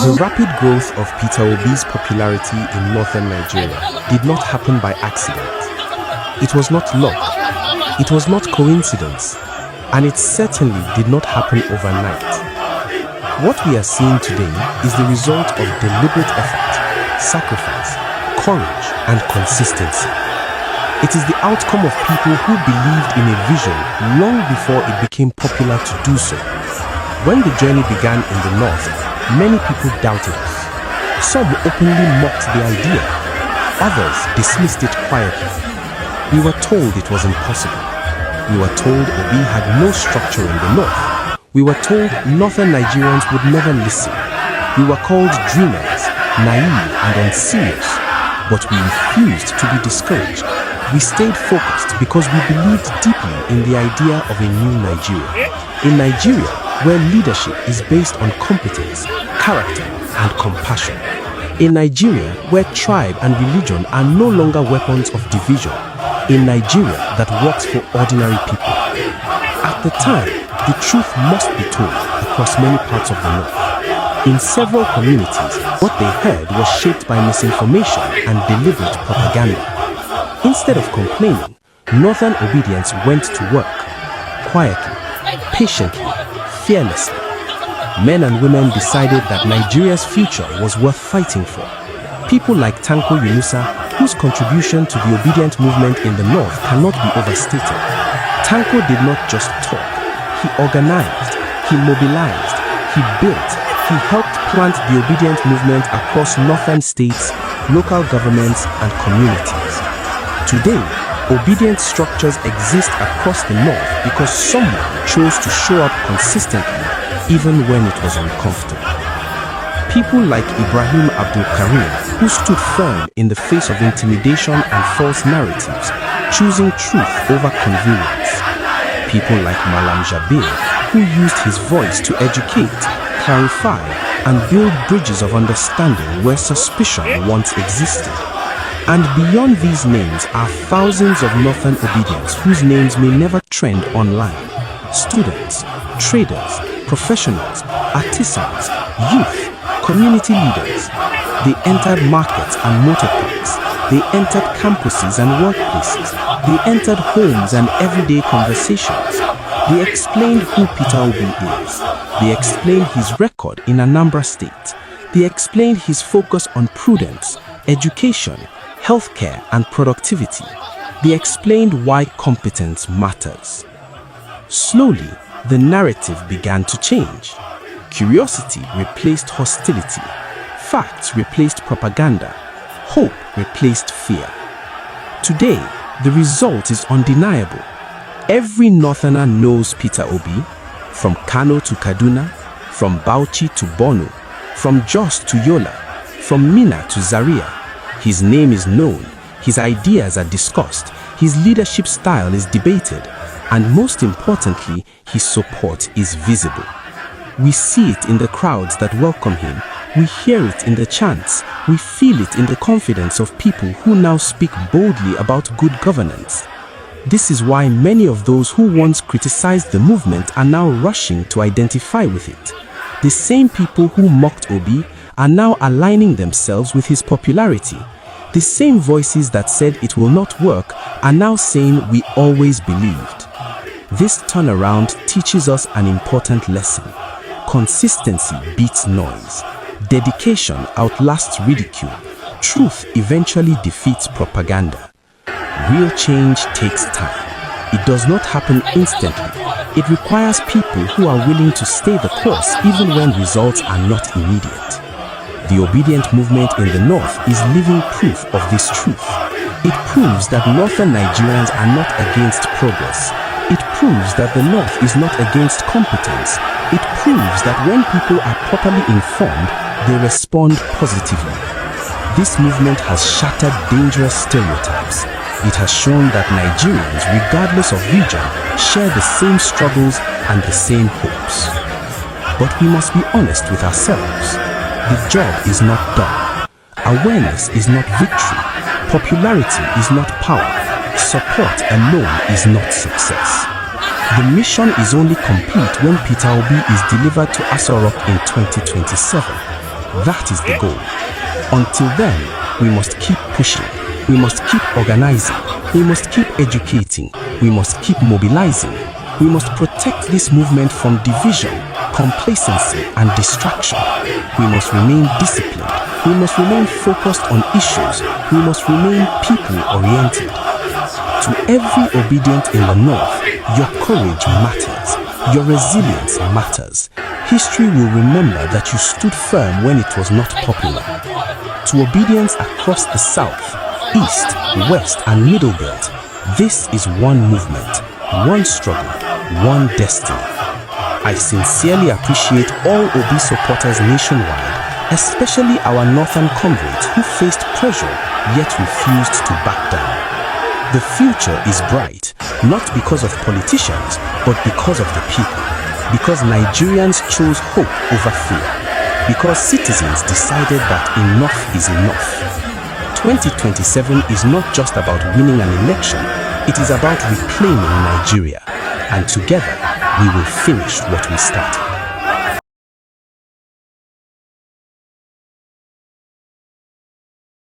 The rapid growth of Peter Obi's popularity in northern Nigeria did not happen by accident. It was not luck, it was not coincidence, and it certainly did not happen overnight. What we are seeing today is the result of deliberate effort, sacrifice, courage, and consistency. It is the outcome of people who believed in a vision long before it became popular to do so. When the journey began in the north, many people doubted us. Some openly mocked the idea. Others dismissed it quietly. We were told it was impossible. We were told Obi had no structure in the north. We were told northern Nigerians would never listen. We were called dreamers, naive and unserious. But we refused to be discouraged. We stayed focused because we believed deeply in the idea of a new Nigeria. In Nigeria, where leadership is based on competence, character, and compassion. In Nigeria, where tribe and religion are no longer weapons of division. In Nigeria that works for ordinary people. At the time, the truth must be told across many parts of the north. In several communities, what they heard was shaped by misinformation and deliberate propaganda. Instead of complaining, northern obedience went to work, quietly, patiently, fearlessly. Men and women decided that Nigeria's future was worth fighting for. People like Tanko Yunusa, whose contribution to the obedient movement in the north cannot be overstated. Tanko did not just talk. He organized, he mobilized, he built, he helped plant the obedient movement across northern states, local governments, and communities. Today, obedient structures exist across the north because someone chose to show up consistently even when it was uncomfortable. People like Ibrahim Abdul Karim, who stood firm in the face of intimidation and false narratives, choosing truth over convenience. People like Malam Jabir, who used his voice to educate, clarify, and build bridges of understanding where suspicion once existed. And beyond these names are thousands of northern obedients whose names may never trend online. Students, traders, professionals, artisans, youth, community leaders. They entered markets and motor parks. They entered campuses and workplaces. They entered homes and everyday conversations. They explained who Peter Obi is. They explained his record in Anambra State. They explained his focus on prudence, education, healthcare, and productivity. They explained why competence matters. Slowly, the narrative began to change. Curiosity replaced hostility. Facts replaced propaganda. Hope replaced fear. Today, the result is undeniable. Every northerner knows Peter Obi, from Kano to Kaduna, from Bauchi to Borno, from Jos to Yola, from Minna to Zaria. His name is known, his ideas are discussed, his leadership style is debated, and most importantly, his support is visible. We see it in the crowds that welcome him, we hear it in the chants, we feel it in the confidence of people who now speak boldly about good governance. This is why many of those who once criticized the movement are now rushing to identify with it. The same people who mocked Obi are now aligning themselves with his popularity. The same voices that said it will not work are now saying we always believed. This turnaround teaches us an important lesson. Consistency beats noise. Dedication outlasts ridicule. Truth eventually defeats propaganda. Real change takes time. It does not happen instantly. It requires people who are willing to stay the course even when results are not immediate. The obedient movement in the north is living proof of this truth. It proves that northern Nigerians are not against progress. It proves that the north is not against competence. It proves that when people are properly informed, they respond positively. This movement has shattered dangerous stereotypes. It has shown that Nigerians, regardless of region, share the same struggles and the same hopes. But we must be honest with ourselves. The job is not done. Awareness is not victory. Popularity is not power. Support alone is not success. The mission is only complete when Peter Obi is delivered to Aso Rock in 2027. That is the goal. Until then, we must keep pushing. We must keep organizing. We must keep educating. We must keep mobilizing. We must protect this movement from division, complacency, and distraction. We must remain disciplined. We must remain focused on issues. We must remain people-oriented. To every obedient in the North, your courage matters. Your resilience matters. History will remember that you stood firm when it was not popular. To obedience across the South, East, West, and Middle Belt, this is one movement, one struggle, one destiny. I sincerely appreciate all Obi supporters nationwide, especially our northern comrades who faced pressure yet refused to back down. The future is bright, not because of politicians, but because of the people. Because Nigerians chose hope over fear. Because citizens decided that enough is enough. 2027 is not just about winning an election, it is about reclaiming Nigeria. And together, we will finish what we started.